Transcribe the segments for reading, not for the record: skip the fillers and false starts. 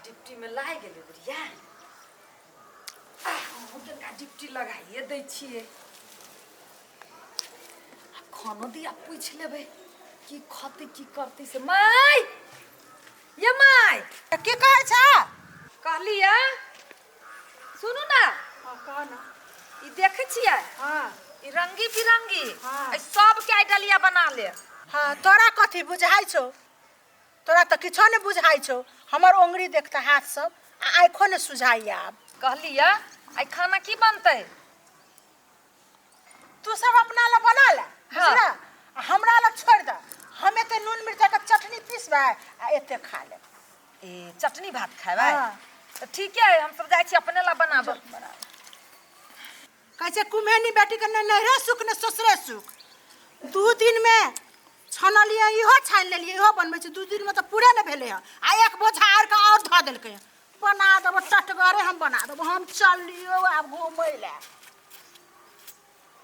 Deputy में लाई गेले बुढ़िया का डिप्टी लगाइए दै छिए खानो दिया पूछ लेबे की खती की करती से माय ये माय की कहै छ कहलिया सुनू ना कह ना ई देखे छिए हां ई रंगी बिरंगी हाँ। सब के आइडलिया बना ले हां तोरा कथी बुझाइ छौ तोरा त किछो ने बुझाइ छौ हमर ओंगरी देखता हाथ सब आँखों ने सुझाइ आब कहलिया आई खाना की बनते तू सब अपना ला बना ले हाँ। बुझला हमरा ला छोड़ दे हम एते नून मिर्चा के चटनी पीसबे आ एते खा ले ए चटनी भात खाबे हाँ। तो ठीक है हम सब जाय छी अपने ला बनाबे कैसे कुम्हेनी बेटी के न नहरे सुख न ससुरे सुख 2 दिन में छनलिए इहो छान लेलिए इहो बनबै छै 2 दिन में तो पूरे न भेले आ एक बोझा आर के और ध देलकै बना देबो टटगरे हम बना देबो हम चलियो आब घुमै ले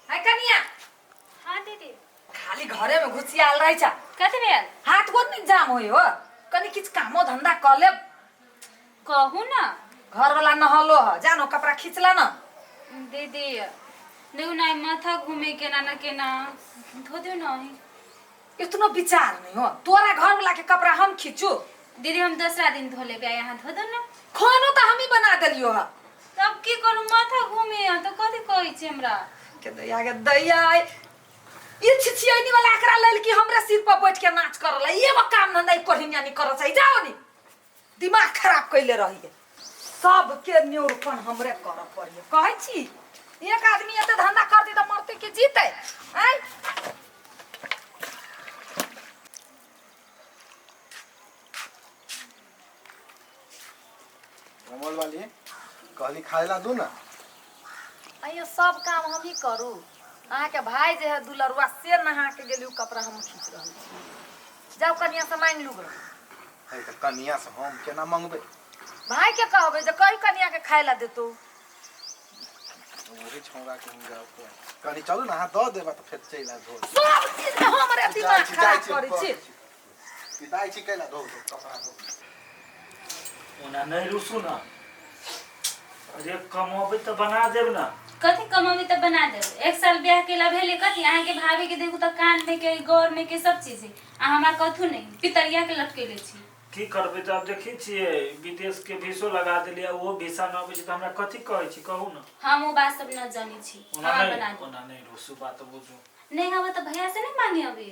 है कनिया हाँ दीदी खाली घरे में घुसियाल रही छा कथी भेल हाथ गोद नहीं जाम होई हो कनी किछ कामो धंधा कर ले कहू ना घर वाला नहलो ह जानो कपड़ा खींचला ना दीदी देखो ना माथा घूमे के ना केना धो दियो ना इतना विचार नहीं हो तोरा घर वाला के कपड़ा हम खींचू दीदी हम दूसरा दिन धो लेबे यहाँ धो दो ना खानो तो हम ही बना देलियो ह तब की करू माथा घूमे तो कथी कहै छै हमरा के दैया ये छिछियानी वाला एकरा लेल कि हमरा सिर पर बैठ के नाच करला ये वो काम धंधा कोहिनिया नहीं कर छै जाओ नी दिमाग खराब कइले रहिए सब के न्योरपन हमरे कर पड़िए कहै छी एक आदमी एते धंधा करती त मरते के जीते हैं कमल वाली कहली खाइला दू ना आइयो सब काम हम ही करू अहाँ के भाई जे है दुलरुआ से नहा के गेलियो कपड़ा हम खींच रहल छी जाओ कनिया से मांग लू है त कनिया से हम केना मंगबे भाई के कहबे जे कई कनिया के खाइला देतो ओरे छौरा के हम जाओ तो कनी चलू ना हाथ द देबा त फेर चैला धो सब चीज में हमरे दिमाग खराब करै छी पिताई छी कैला धो कपड़ा धो ओना नहीं रुसू ना अरे कमोबे तो बना देब ना कथी कमाबी तो बना देब 1 साल ब्याह केला भेले कथी अहाँ के भाभी के देखू तो कान में के गौर में के सब चीज है आ हमरा कथू नहीं पितरिया के लटकेले छी की करबे तो अब देखी छिए विदेश के वीसो लगा देलिए वो वीसा न आबे त हमरा कथी कहै छी कहू ना हम वो बात सब न जानी छी ओना हमरा बना नहीं दे ओना नहीं रुसू बात बुझू नहीं हवा तो भैया से नहीं मांगे अभी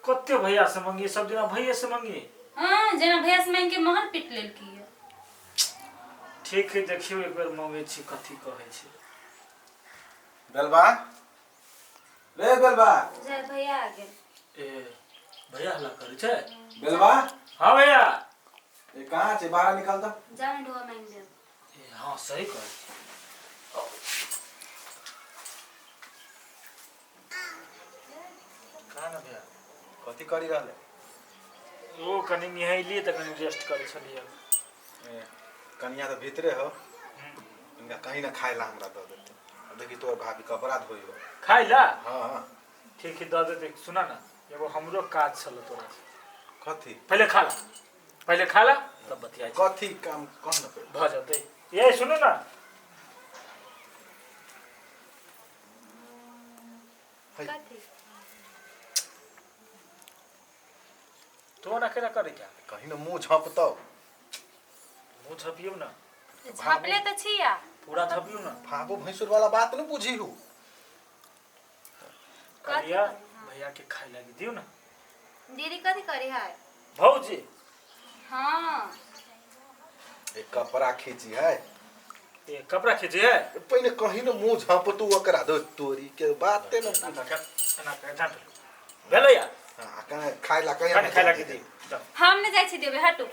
कत्ते भैया से मंगी सब दिन भैया से मंगी हां जेना भैया से मांग के महल पिट लेल की ठीक है देखियो एक बार मांगे छी कथी कहै छी बेलबा रे बेलबा जय भैया आ गेल ए भैया हल्ला करे छै बेलबा हां भैया ए कहां छे बाहर निकल त जाने डोआ मांग दे ए हां सही कहै कहां ना भैया कथी करी रहले ओ कनी निहैलिए त कनी रेस्ट करे छलिए ए कनिया त भीतरे हो इनका कहीं ना खाइला हमरा द देते देखी तोर भाभी कपड़ा धोई हो खाइला हां ठीक है द दे सुना ना एगो हमरो काज छल तोरा कथी पहले खा ला तब बतिया कथी काम कह न पे भ जते ये सुनो ना कथी तो ना केना करे क्या कहीं ना मुंह झपतो मुंह झपियो ना झापले तो छिया पूरा झपियो ना फाबो भैंसुर वाला बात न बुझी हूं करिया भैया के खाइ लागी दियो ना दीदी कथी करे है भौजी हां एक कपड़ा खींची है ये कपड़ा खींचे है पहिने कहीं न मुंह झपतू ओकरा दो तोरी के बाते न ना जान भेलैया हां कने खाइला कहीं कने खाइ लागी दी हम ने जाय छी देबे हटू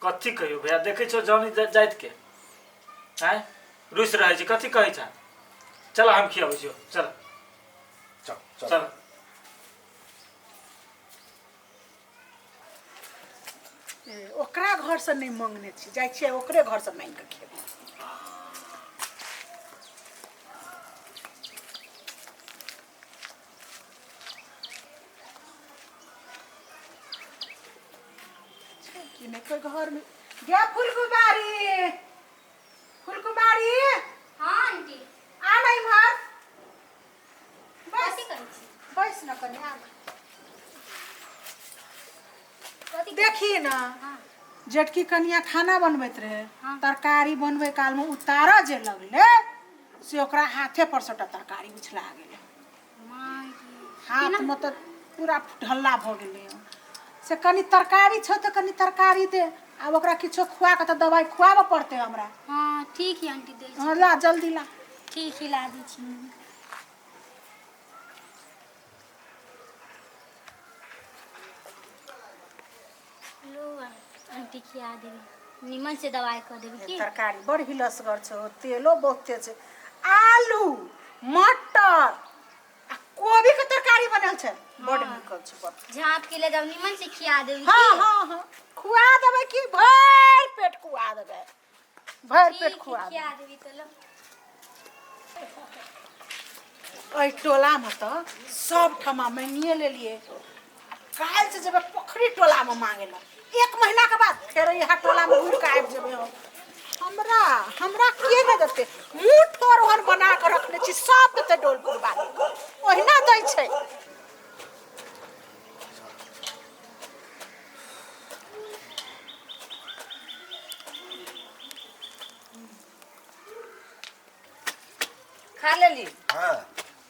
कथी कहियो भैया देखे छो जानी जाइत के हैं रुस रहै छी कथी कहै छ चल हम खियाबै छियो चल चल चल ओकरा घर से नहीं मांगने छी जाय छी ओकरे घर से मांग के खेबे कि नहीं कोई घर में गया फुलकुमारी फुलकुमारी हाँ आंटी आ नहीं घर कथी करै छी बस न कने आ कथी देखिए ना हाँ जेठकी कनिया खाना बनबैत रहे हाँ। तरकारी बनबे काल में उतारा जे लगले से ओकरा हाथे पर सटा तरकारी उछला गेले माय हाथ में तो पूरा ढल्ला भ गेले से कनी तरकारी छ तो कनी तरकारी दे अब ओकरा किछो खुआ के तो दवाई खुआबे पड़ते हमरा हाँ ठीक है आंटी दे हाँ, ला जल्दी ला ठीक खिला दी छी लो आंटी खिया देबी निमन से दवाई कर देबी की तरकारी बड़ हिलसगर छ तेलो बहुते छै आलू मटर आ कोबी के तरकारी बनल छै बड़ नीक छै बड़ झाँप के ले जाओ निमन से खिया देबी हाँ हाँ हाँ खुआ देबै कि भर पेट खुआ देबै भर पेट खुआ देबै खिया देबी तो लो ओइ टोला में तो सब ठमा मांगिए लेलिए काल से जब पोखरी टोला में मांगेला 1 महीना के बाद फिर यहाँ टोला में उड़ के आबि जेबै हम हमरा के न देते मुंह ठोर ओहन बना के रखने छी सब देते डोलपुर वाली ओहिना दै छै खा लेली हाँ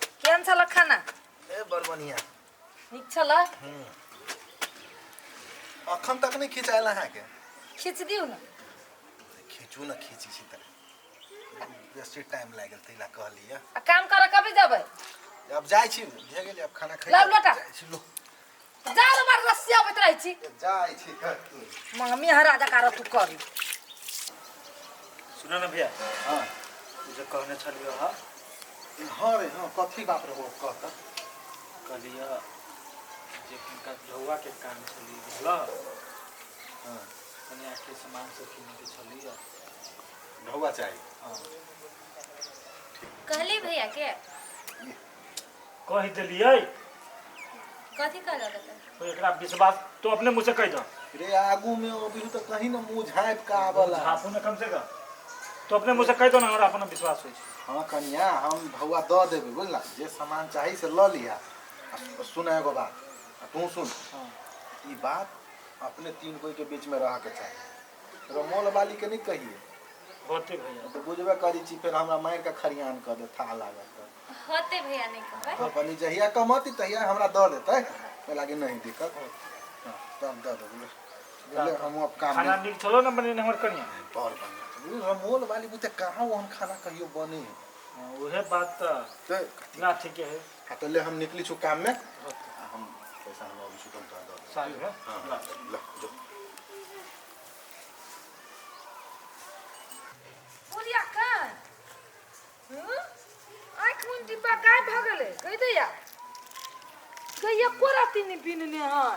केहन छल खाना ए बड़ बढ़िया नीक छल अखन तक नहीं खिंचायल अहाँके खींच दियौ न खींचू न खींची छी तऽ बेसी टाइम लागल तैला कहलिए आ काम कर कभी जेबै अब जाइ छी भे गेलै अब खाना खाइ लाउ लोटा। जाइ छी लो जा रे मार रस्सी अबैत रहै छी जाइ छी मंगमी हराजा कार तू करी सुन न भैया हाँ जे कहने छलियो हाँ हाँ रे हाँ कथी बात रहो कहता कहलिए जे किनका झौआ के काम छली बुझल हाँ कन्या के सामान सब किने के छली ढौआ चाहिए हाँ कहली भैया के कह दिलिए कथी कहल तो एकरा विश्वास तो अपने मुँह से कह दो रे आगू में अभी तो कहीं ना मुंह झाँप का आवला झापू ने कम से कम तो अपने मुँह से कह दो ना हमरा अपना विश्वास हो हाँ कनिया हम ढौआ दऽ देबै बुझला जे सामान चाही से लऽ लिहा आ सुन एगो बात आ तू सुन हाँ ई बात अपने 3 कोई के बीच में रह के चाही रमोल वाली के नहीं कहिए होते भैया तो बुझबे करी छी फिर हमरा मार के खरियान कर दे था लागत होते भैया नहीं कहबै तो अपनी जहिया कमती तहिया हमरा दऽ देतै मैं लागे नहीं दिक्कत हाँ तब दऽ देबै बोले हम अब काम खाना नीक छलो ना बने हमर कन्या और बढ़िया रमोल वाली बुते कहाँ वहन खाना कहियो बने उहे बात तो ना ठीक है हाँ तो ले हम निकली छु काम में हम पैसा हम अभी छु तुम दऽ दे साल है हाँ ला जो बुढ़िया कान आँख मुन डिब्बा गायब भ गेलै कहि दैया कहिया कोराती नहीं बिनने है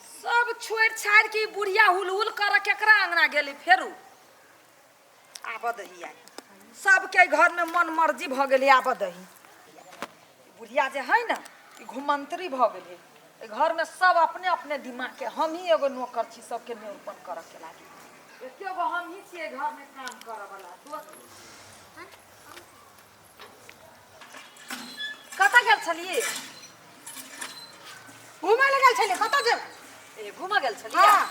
सब छोड़ छाड़ के बुढ़िया हुलहुल कर केकरा अंगना गेली फेरू आब दही आई सबके घर में मन मर्जी भ गेली आब दही बुढ़िया जे है ना ई घुमंतरी भ गेली ए घर में सब अपने अपने दिमाग के हम ही एगो नौकर छी सबके निरूपण कर के लागी एके गो हम ही छिए घर में काम करे वाला कतऽ गेल छलिए घुमै ले गेल छलिए कतऽ जेबै ए घुम गेल छलिए हाँ।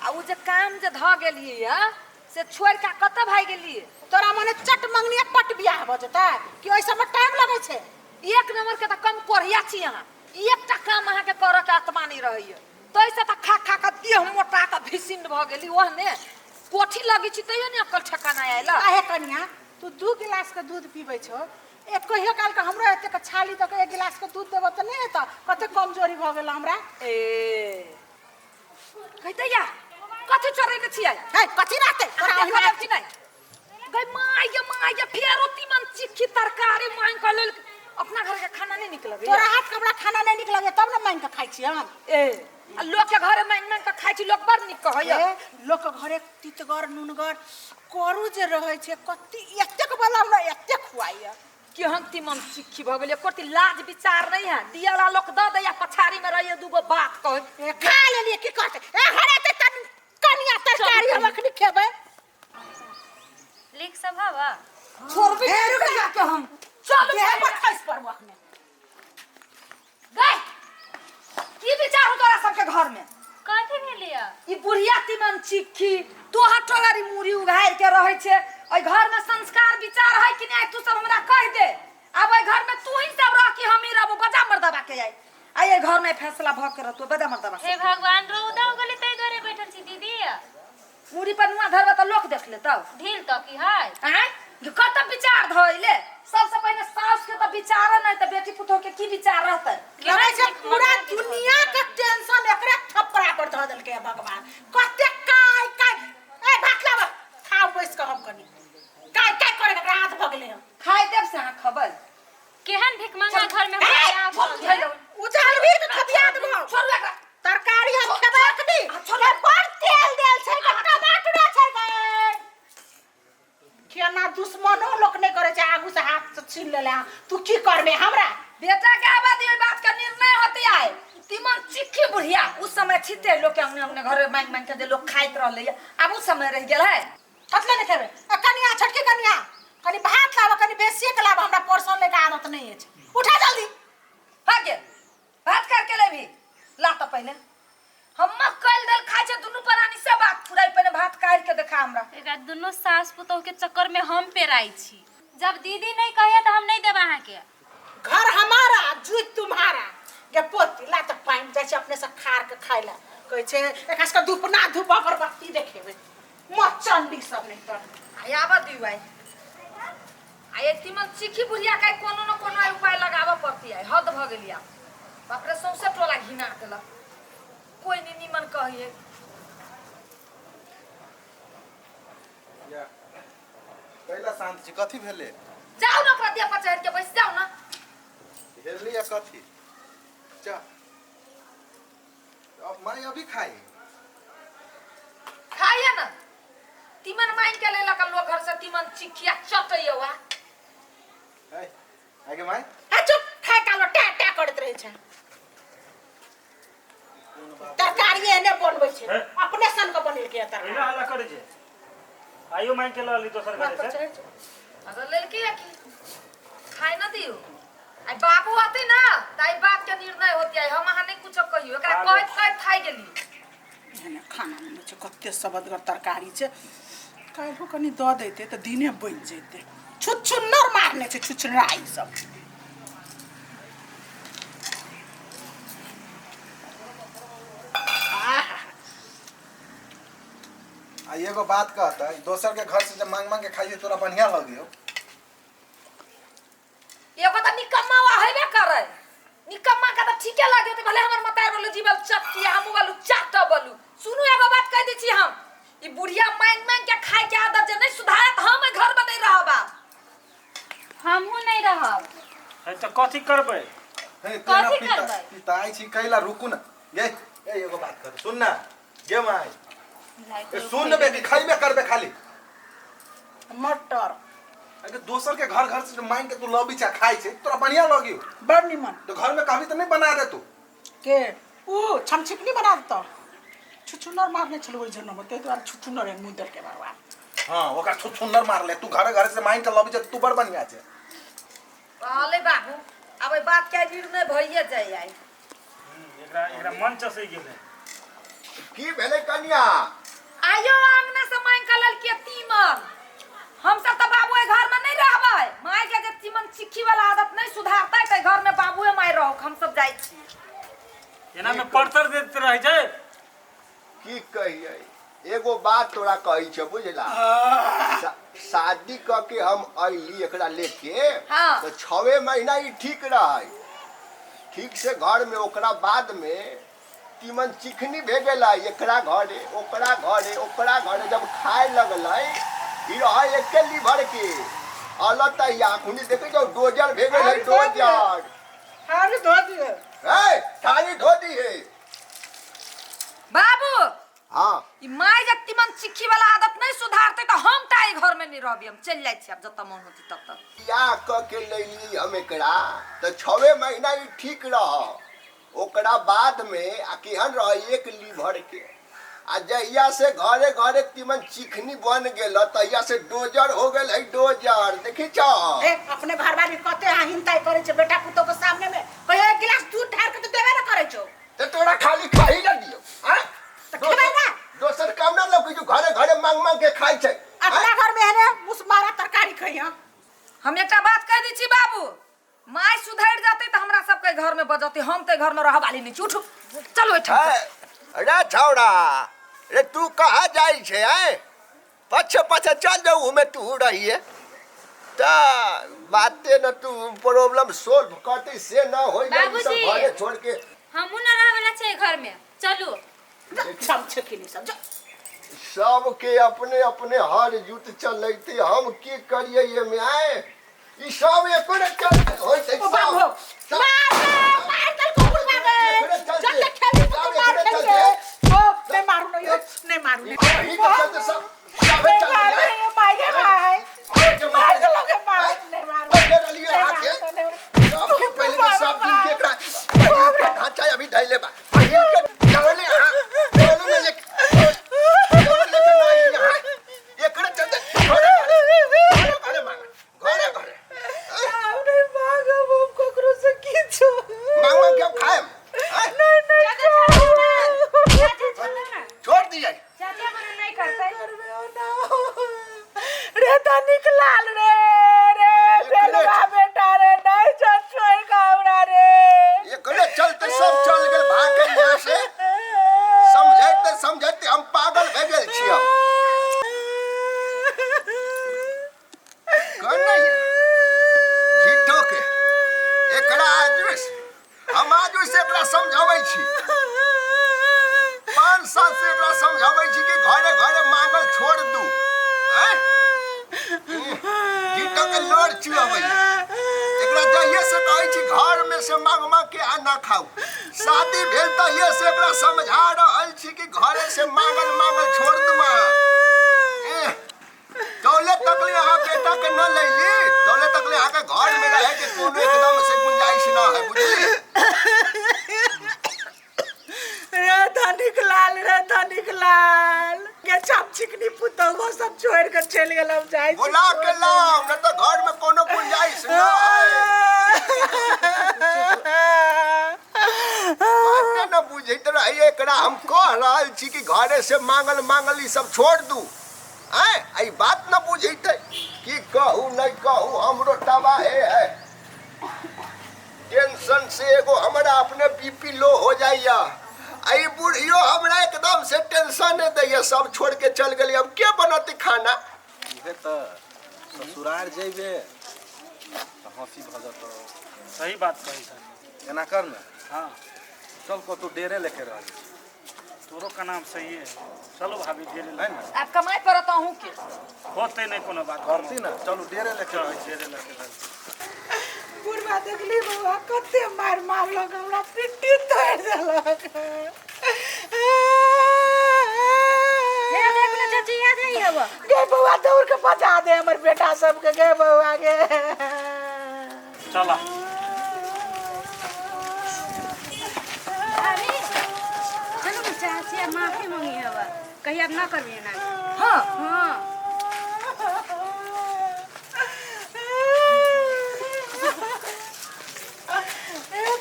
आ उ जे काम जे ध गेलिए या से छोड़ के कतऽ भाग गेलिए तोरा मने चट मंगनी पट बियाह भ जेतै कि ओइ सब में टाइम लगै छै एक नंबर के त कम कोढ़िया छी अहाँ एकटा काम अहाँ के करऽ के आत्मा नहीं रहैया तै से त खा खा के देह मोटा के भिसिंड भ गेली ओहने कोठी लगी छी तैयो ने अकल ठकाना आइला काहे कनिया तू 2 गिलास के दूध पीबै छो एक कहियो काल के हमरो एते के छाली द के 1 गिलास के दूध देबो त नहीं त कते कमजोरी भ गेल हमरा ए कहितैया कथि चोरै के छियै है कथि रहते तोरा तोरा ओहिना ओहिना नहीं गई माय फेरो तीमन चिक्की तरकारी मांग के लेल अपना घर के खाना नहीं निकल गया तोरा हाथ कपड़ा खाना नहीं निक लगे तब न मांग के खाइ छी हम ए आ लोग के घरे मांग मांग के खाइ छी लोग बड़ निक कहैया ए लोक के घरे तितगर नुनगर करू जे रहै छै कति एतेक बला हमरा एतेक खुआइया कि हम तीमन चिक्की भ गेलिए कोती लाज विचार नहीं है दियाला लोग द दैया पछारी में रहिए दूगो बात कहे ए खा लेलिए की करते ए हरे ते तन आवा छोड़ भी के हम चल देह पर खस पर वखने गए की विचार हो तोरा सबके घर में कथी भेलिया ई बुढ़िया तिमन चिक्की तो हटोगारी मुड़ी उघार के रहे छे ओइ घर में संस्कार विचार है कि नहीं तू सब हमरा कह दे अब ओइ घर में तू ही सब रह कि हम ही रहबो बजा मर्दबा के आई आए घर में फैसला भ के रहतो बजा मर्दबा हे भगवान रौदा हो गेली तै घरे बैठल छी दीदी मुड़ी पर नुआ धरबा त लोक देख लेतौ ढील तो की है हैं कत विचार धइले सबसे पहले सास के त विचार नहीं त बेटी पुतो के की विचार रहतै लगे छै पूरा दुनिया के टेंशन एकरे थप्पड़ा पर धऽ देलकै भगवान कते काय काय ए भात लावा खाओ बैस के हम कनी काय काय करे के हाथ भ गेलै खाइ देब से हां खबर केहन भिख मंगा घर में आया उजाल भी त खबिया देबो छोड़ लगा तरकारी हम खेबाक दी छोले पर तेल देल छै के टमाटर छै के केना दुश्मनो लोक नहीं करे छै आगू से हाथ से छीन लेला तू की करबे हमरा बेटा के आबादी ओइ बात का निर्णय होती आए तिमन चिक्की बुढ़िया उस समय छिते लोग के अपने घर मांग मांग के जे लोग खाइत रहले अब उस समय रह गेल है कतले नहीं खेबे कनिया छटकी कनिया कनी भात लावा कनी बेसी के लावा हमरा पोर्शन लेके आदत नहीं है उठा जल्दी भागे भात करके ले भी ला तो पहले हम कल दल खाइ छै दुनु प्राणी से बात पुराई पहले भात काट के देखा हमरा एकरा दुनो सास पुतोह के चक्कर में हम पेराई छी जब दीदी नहीं कहिए तो हम नहीं देब अहाँ के घर हमारा जूत तुम्हारा के पोती ला तक पाइन जाय छै अपने से खार के खाइला कहै छै एकरा से धूपना धूप अगरबत्ती देखेबे मचंडी सब नहीं तर आय आबा दिउ आय आय तिमन चिक्की बुढ़िया का कोनो न कोनो उपाय लगाबा पड़ती है हद भ गेलिया बाप रे सौसे टोला घिना देला कोई नहीं निमन कहिए या कैला शांत छी कथी भेले जाओ ना ओकरा दिया पर चढ़ के बैठ जाओ ना हेलली या कथी जा अब मैं अभी खाई खाइए ना तिमन माइन के लेला का लोग घर से तिमन चिक्किया चटइया वा है आगे माई आ चुप खाए कालो टा टा करत रहे छै तरकारी एने बनबै छै अपने सन के बनेल के तरकारी एना हल्ला करे छै आइयो मांग के लली दोसर घरे से अगर लड़की है कि खाए ना दियो आई बाबू आते ना ताई बात के निर्णय होती है हम अहाँ नहीं कुछ कहियो एकरा कहत कहत खाइ गेली एने खाना में छै कते सबदगर तरकारी छै काल्हो कनी द दैते त दिने बन जैते छुछुन्नर मारने छै छुछुराई सब आ एगो बात कहता दोसर के घर से जब मांग मांग के खाइए तोरा बढ़िया लगियो एगो त निकम्मा वा हेबे करे निकम्मा का त ठीके लागे त भले हमर मतार बोलू जीवल चटकी हमू बोलू चाट बोलू सुनू एगो बात कह दी छी हम ई बुढ़िया मांग मांग के खाए के आदत जे नहीं सुधारत हम घर में नहीं रहबा हमहू नहीं रहब है त कथी करबै हे कथी करबै? पिताई छी कैला रुकू ना ये एगो बात कर सुन ना गे माई ए सुन बेटी खाइबे करबे खाली मटर अगर दोसर के घर घर से मांग के तू लबी चा खाइ छै तोरा बढ़िया लगियो बड़ निमन तो घर में कभी तो नहीं बना दे तू के ऊ छमछिपनी बना दत छुछुन्नर मारने छलो ओइ जन्म ते द्वारा छुछुन्नर है मुंदर के बाबा हां ओका छुछुन्नर मार ले तू घर घर से मांग के लबी चा तू बड़ बढ़िया छै अले बाबू अब ई बात के निर्णय भइए जाय आई एकरा एकरा मन चसै गेलै की भेले कन्या आयो आंगना से मांग के लेल के तीमन हम सब त बाबू ए घर में नहीं रहबै माय के जे तीमन चिक्की वाला आदत नहीं सुधारतै त घर में बाबूए माय रहो हम सब जाई छी एना में पड़तर देते रह जाए की कहिए एगो बात तोरा कही छ बुझला शादी क के हम अइली एकरा लेके हाँ। तो 6 महीना ही ठीक रहे ठीक से घर में ओकरा बाद में तीमन चिकनी भे गेला एकरा घरे जब खाए लगलै ई रहे एके लीवर के अलत आखुनी देखे जो डोजर भे गेलै डोजर हां धो दिए ए थाली धो दी है बाबू हाँ ई माय जे तीमन चिक्की वाला आदत नहीं सुधारतै त हम ताई घर में नहीं रहबी हम चल जाई छी अब जत मन होती तब तक या क के लैली हम एकरा तो 6 महीना ही ठीक रह ओकरा बाद में आ केहन रह एक लीवर के आ जहिया से घरे घरे तिमन चिखनी बन गेल तहिया से डोजर हो गेल है डोजर देखी छ ए अपने घर वाली कते हिंताई करे छ बेटा पुतो के सामने में कहे एक गिलास दूध ढार के तो देबे ना करे छ ते तोरा खाली खाही ना दियो हैं तो खेबे ना दोसर काम ना लोग जो घरे घरे मांग मांग के खाई छै अपना घर में है रे मुसमारा तरकारी खइया हम एक बात कह दी छी बाबू, माय सुधर जाते तो हमरा सबके घर में बजते, हम ते घर में रह वाली नहीं। उठ चलो एठा। अरे छौड़ा रे तू कहाँ जाई छे हैं पछे पछे चल जाऊ में तू रही है ता बातें न तू प्रॉब्लम सोल्व करते से ना होई जाई सब घरे छोड़ के हमहू ना रहे वाला छै घर में। चलो सब छकिनी सब जा सबके अपने अपने हर जुट चलते हम की करिए ये में आए ई सब एकोरे चलते होय छै सब मार दल को बुला दे जल्दी खेल तो मार दे ओ नहीं मारू नहीं मारू ही के चलते सब सब चलते मार दे लोगे मार नहीं मारू पकड़ लिए हाथ के सब पहले के सब दिन के एकरा ढांचा अभी धैले बा पहिल के जवले हां दोनों में ले एकरे चलते घरे घरे हमने मांगा वो कोकरो से कीछो मांग क्या खाए छोड़ दिया चाचा मना नहीं करते। रे तो निकलाल रे बेलवा बेटा रे नहीं छोड़ कावड़ा रे एकरे चलते सब चल गेल भाग के यहाँ से समझते हम पागल भे गेल छियै कन्हैया झिठो के एकरा हम आज से एकरा समझाबै छी 5 साल से एकरा समझाबै छी कि घरे घरे मांगल छोड़ दू हैं झिठो के लोड़ चुआबै एकरा जहिए से कहै छी घर में से मांग मांग के आना खाऊ शादी भेल तहिए से एकरा समझा रहल छी कि घरे से मांगल छोड़ दूआ दौलत तकले यहाँ बेटा के न लैली दौलत तकले यहाँ के घर में रहे के कोनो एकदम से गुंजाइश न है बुझली रे धनिक लाल के छप चिकनी पुतो वो सब छोड़ के चल गेल हम जाई बोला के लाओ न तो घर में कोनो गुंजाइश न है बात न बुझैत रहिए एकरा हम कह रहल छी कि घरे से मांगल ई सब छोड़ दू आई बात न बुझैते कि कहू नहीं कहू हमरो तबाहे है टेंशन से एगो हमरा अपने बीपी लो हो जाइया आई बुढ़ियो हमरा एकदम से टेंशन नहीं दैया सब छोड़ के चल गेली अब के बनते खाना इहे त ससुराल जेबे त हंसी भजत सही बात कही सर। एना कर न हाँ चल को तू डेरे लेके रह तोरो का नाम सही है। चलो भाभी डेरे है ले ना आप कमाई करता हूं के होते नहीं कोनो बात करती ना चलो डेरे लेके चलो रह डेरे लेके रह। बुढ़वा देखली बउआ कते मार मारलक हमरा पिट्टी तोड़ देलक हे देख ले चाची याद है अब गे बउआ दौड़ के बचा दे हमर बेटा सब के गे बउआ गे चला अरे चलो चाची माफी मांगी है अब कहीं अब ना करबी ना। हां हां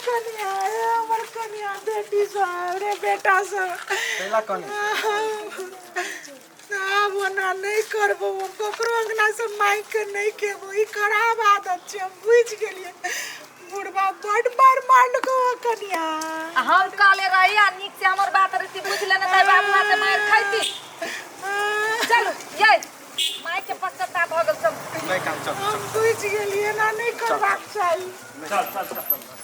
कन्या हमर कन्या बेटी सब रे बेटा सब पहला कनी अब ना नहीं करबो ककरो अंगना से माइक के नहीं केबो ई खराब आदत छै हम बुझ गेलिए बुढ़वा बड़ बार मारलको कन्या हम काले रही आ निक से हमर बात रही बुझ लेना त बाबू से मार खाइती। चलो ये माई के पश्चाताप हो गेल सब नहीं काम चल हम बुझ गेलिए ना नहीं करबाक चाही चल चल चल